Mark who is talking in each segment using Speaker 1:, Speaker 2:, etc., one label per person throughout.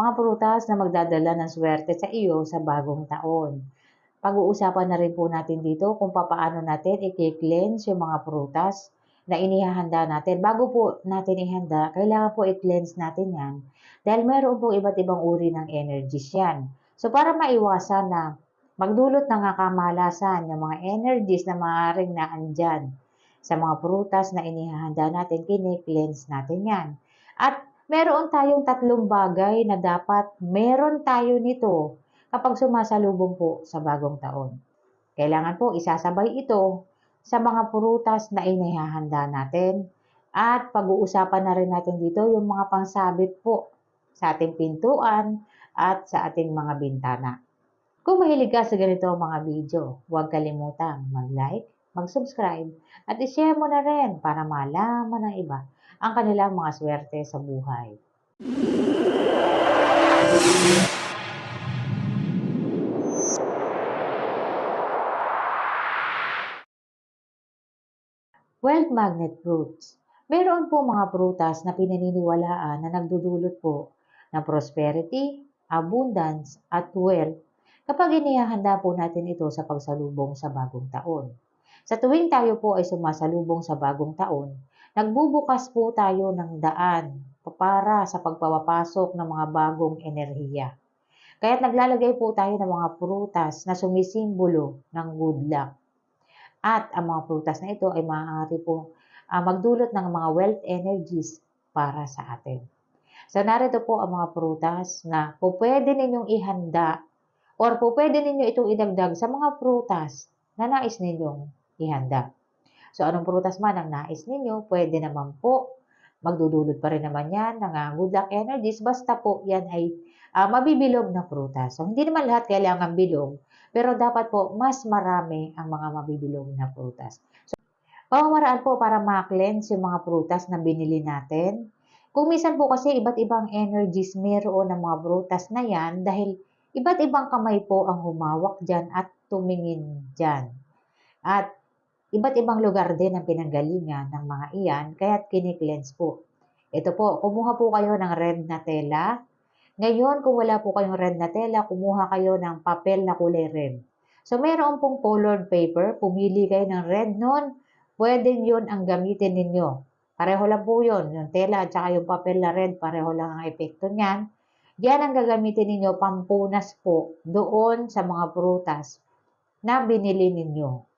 Speaker 1: Mga prutas na magdadala ng swerte sa iyo sa bagong taon. Pag-uusapan na rin po natin dito kung papaano natin i-cleanse yung mga prutas na inihahanda natin. Bago po natin ihanda, kailangan po i-cleanse natin yan dahil meron po iba't ibang uri ng energies yan. So para maiwasan na magdulot ng kamalasan yung mga energies na maaaring naandyan sa mga prutas na inihahanda natin, kine-cleanse natin yan. At meron tayong tatlong bagay na dapat meron tayo nito kapag sumasalubong po sa bagong taon. Kailangan po isasabay ito sa mga prutas na inihahanda natin at pag-uusapan na rin natin dito yung mga pangsabit po sa ating pintuan at sa ating mga bintana. Kung mahilig ka sa ganito mga video, huwag kalimutang mag-like, mag-subscribe at i-share mo na rin para malaman ng iba ang kanilang mga swerte sa buhay. Wealth magnet fruits. Meron po mga prutas na pinaniniwalaan na nagdudulot po ng prosperity, abundance, at wealth kapag inihahanda po natin ito sa pagsalubong sa bagong taon. Sa tuwing tayo po ay sumasalubong sa bagong taon, nagbubukas po tayo ng daan para sa pagpapasok ng mga bagong enerhiya. Kaya't naglalagay po tayo ng mga prutas na sumisimbolo ng good luck. At ang mga prutas na ito ay maaari po magdulot ng mga wealth energies para sa atin. So narito po ang mga prutas na po pwede ninyong ihanda or po pwede ninyo itong idagdag sa mga prutas na nais ninyong ihanda. So anong prutas man ang nais ninyo, pwede naman po magdudulot pa rin naman yan ng good luck energies basta po yan ay mabibilog na prutas. So hindi naman lahat kailangan bilog, pero dapat po mas marami ang mga mabibilog na prutas. So, pamamaraan po para ma-cleanse yung mga prutas na binili natin. Kung minsan po kasi iba't ibang energies meron ng mga prutas na yan dahil iba't ibang kamay po ang humawak dyan at tumingin dyan. At iba't ibang lugar din ang pinanggalingan ng mga iyan, kaya't kini-cleanse po. Ito po, kumuha po kayo ng red na tela. Ngayon, kung wala po kayong red na tela, kumuha kayo ng papel na kulay red. So, meron pong colored paper. Pumili kayo ng red nun. Pwede yun ang gamitin ninyo. Pareho lang po yun. Yung tela at saka yung papel na red, pareho lang ang epekto niyan. Yan ang gagamitin ninyo pampunas po doon sa mga prutas na binili ninyo.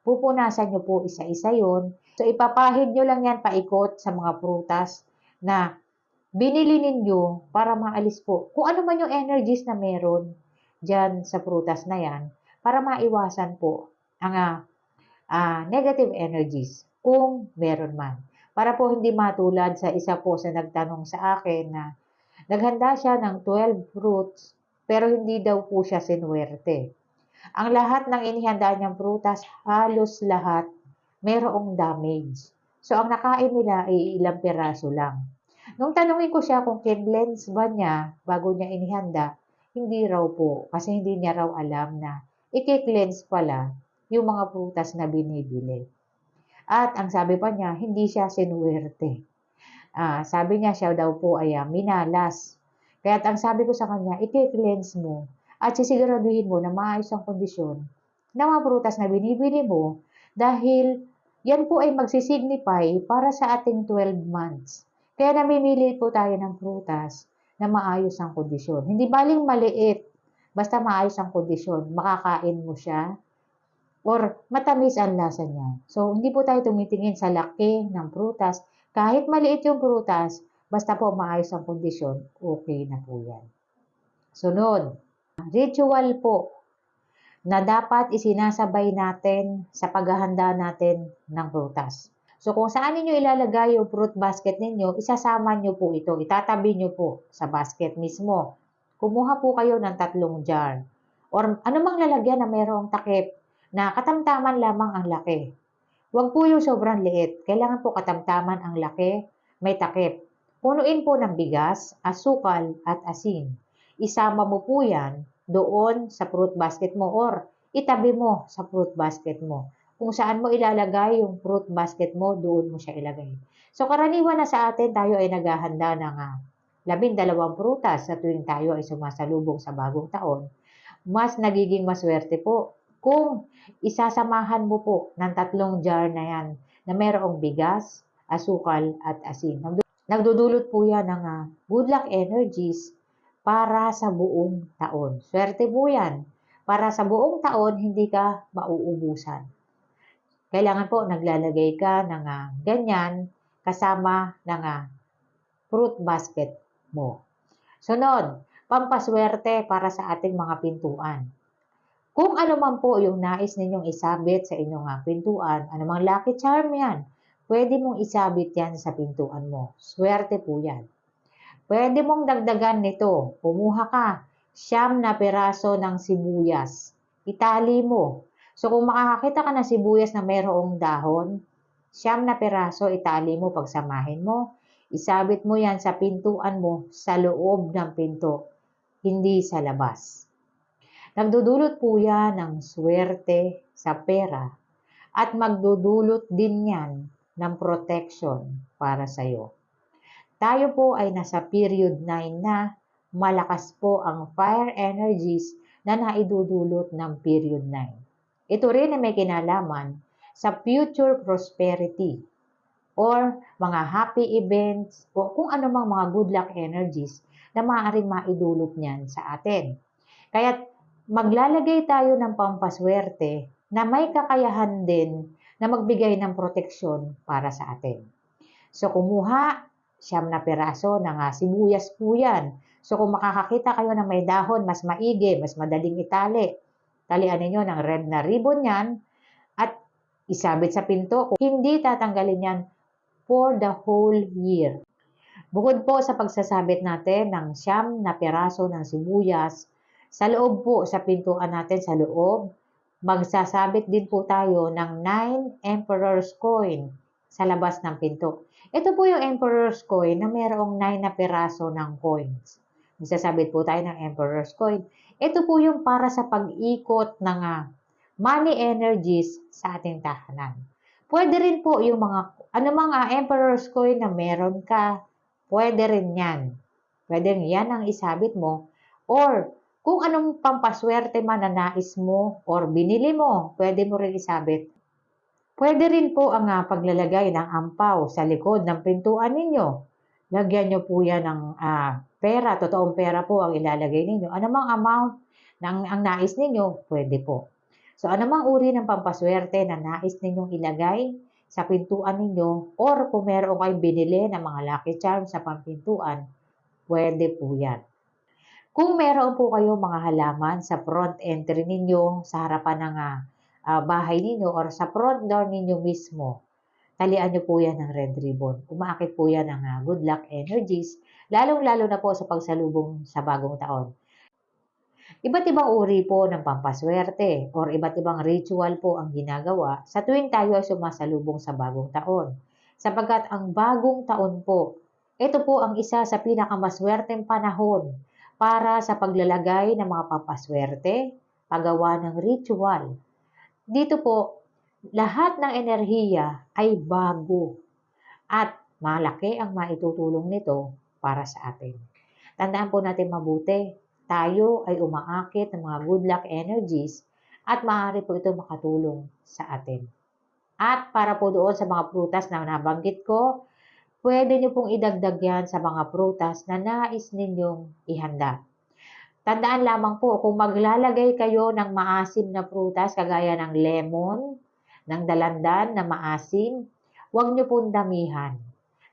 Speaker 1: Pupunasan nyo po isa-isa yun. So, ipapahid nyo lang yan paikot sa mga prutas na binili ninyo para maalis po kung ano man yung energies na meron dyan sa prutas na yan para maiwasan po ang negative energies kung meron man. Para po hindi matulad sa isa po sa nagtanong sa akin na naghanda siya ng 12 fruits pero hindi daw po siya sinuwerte. Ang lahat ng inihanda niyang prutas, halos lahat mayroong damage. So, ang nakain nila ay ilang piraso lang. Nung tanungin ko siya kung cleanse ba niya bago niya inihanda, hindi raw po. Kasi hindi niya raw alam na i-cleanse pala yung mga prutas na binibili. At ang sabi pa niya, hindi siya sinuwerte. Sabi niya siya daw po ay minalas. Kaya ang sabi ko sa kanya, i-cleanse mo at sisiguraduhin mo na maayos ang kondisyon ng mga prutas na binibili mo dahil yan po ay magsisignify para sa ating 12 months. Kaya namimili po tayo ng prutas na maayos ang kondisyon. Hindi baling maliit, basta maayos ang kondisyon, makakain mo siya or matamis ang lasa niya. So, hindi po tayo tumitingin sa laki ng prutas. Kahit maliit yung prutas, basta po maayos ang kondisyon, okay na po yan. Sunod, ritual po na dapat isinasabay natin sa paghahanda natin ng prutas. So, kung saan ninyo ilalagay yung fruit basket ninyo, isasama nyo po ito. Itatabi nyo po sa basket mismo. Kumuha po kayo ng 3 jar. Or anumang lalagyan na mayroong takip na katamtaman lamang ang laki. Huwag po yung sobrang liit. Kailangan po katamtaman ang laki, may takip. Punuin po ng bigas, asukal, at asin. Isama mo po yan doon sa fruit basket mo or itabi mo sa fruit basket mo. Kung saan mo ilalagay yung fruit basket mo, doon mo siya ilagay. So, karaniwan na sa atin, tayo ay naghahanda ng 12 prutas sa tuwing tayo ay sumasalubong sa bagong taon, mas nagiging maswerte po kung isasamahan mo po ng 3 jar na yan na mayroong bigas, asukal at asin. Nagdudulot po yan ng good luck energies para sa buong taon. Swerte po yan. Para sa buong taon, hindi ka mauubusan. Kailangan po naglalagay ka ng ganyan kasama ng fruit basket mo. Sunod, pampaswerte para sa ating mga pintuan. Kung ano man po yung nais ninyong isabit sa inyong pintuan, anumang lucky charm yan, pwede mong isabit yan sa pintuan mo. Swerte po yan. Pwede mong dagdagan nito. Kumuha ka, 9 na piraso ng sibuyas. Itali mo. So kung makakakita ka ng sibuyas na mayroong dahon, 9 na piraso itali mo, pagsamahin mo. Isabit mo yan sa pintuan mo sa loob ng pinto, hindi sa labas. Nagdudulot po yan ng swerte sa pera at magdudulot din yan ng protection para sa iyo. Tayo po ay nasa period 9 na malakas po ang fire energies na naidudulot ng period 9. Ito rin ay may kinalaman sa future prosperity or mga happy events o kung ano mang mga good luck energies na maaaring maidulot niyan sa atin. Kaya maglalagay tayo ng pampaswerte na may kakayahan din na magbigay ng proteksyon para sa atin. So kumuha 9 na piraso ng sibuyas po yan. So kung makakakita kayo ng may dahon, mas maigi, mas madaling itali. Talian ninyo ng red na ribbon yan at isabit sa pinto. Hindi tatanggalin yan for the whole year. Bukod po sa pagsasabit natin ng 9 na piraso ng sibuyas, sa loob po, sa pintuan natin sa loob, magsasabit din po tayo ng 9 Emperor's Coin sa labas ng pinto. Ito po yung Emperor's Coin na mayroong 9 na piraso ng coins. Magsasabit po tayo ng Emperor's Coin. Ito po yung para sa pag-ikot ng money energies sa ating tahanan. Pwede rin po yung anumang Emperor's Coin na meron ka, pwede rin yan. Pwede rin yan ang isabit mo. Or kung anong pampaswerte man na nais mo or binili mo, pwede mo rin isabit. Pwede rin po ang paglalagay ng ampaw sa likod ng pintuan ninyo. Lagyan nyo po yan ng pera, totoong pera po ang ilalagay ninyo. Anumang amount ng ang nais ninyo, pwede po. So anumang uri ng pampaswerte na nais ninyong ilagay sa pintuan ninyo or kung meron kayong binili ng mga lucky charms sa pampintuan, pwede po yan. Kung meron po kayong mga halaman sa front entry ninyo, sa harapan ng bahay ninyo or sa front door ninyo mismo, talian nyo po yan ng red ribbon. Umaakit po yan ng good luck energies, lalong-lalo na po sa pagsalubong sa bagong taon. Iba't ibang uri po ng pampaswerte or iba't ibang ritual po ang ginagawa sa tuwing tayo ay sumasalubong sa bagong taon. Sapagkat ang bagong taon po, ito po ang isa sa pinakamaswerteng panahon para sa paglalagay ng mga pampaswerte, paggawa ng ritual. Dito po, lahat ng enerhiya ay bago at malaki ang maitutulong nito para sa atin. Tandaan po natin mabuti, tayo ay umaakit ng mga good luck energies at maaari po ito makatulong sa atin. At para po doon sa mga prutas na nabanggit ko, pwede nyo pong idagdag yan sa mga prutas na nais ninyong ihanda. Tandaan lamang po, kung maglalagay kayo ng maasim na prutas, kagaya ng lemon, ng dalandan na maasim, huwag nyo pong damihan.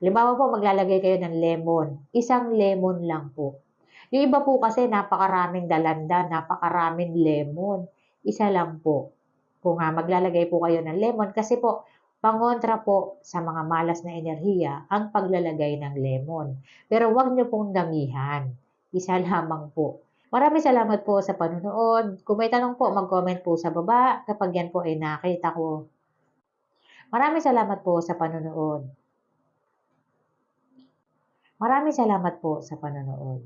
Speaker 1: Halimbawa po, maglalagay kayo ng lemon. Isang lemon lang po. Yung iba po kasi napakaraming dalandan, napakaraming lemon. Isa lang po. Kung maglalagay po kayo ng lemon, kasi po, pangontra po sa mga malas na enerhiya ang paglalagay ng lemon. Pero huwag nyo pong damihan. Isa lamang po. Maraming salamat po sa panonood. Kung may tanong po, mag-comment po sa baba kapag yan po ay nakita ko. Maraming salamat po sa panonood. Maraming salamat po sa panonood.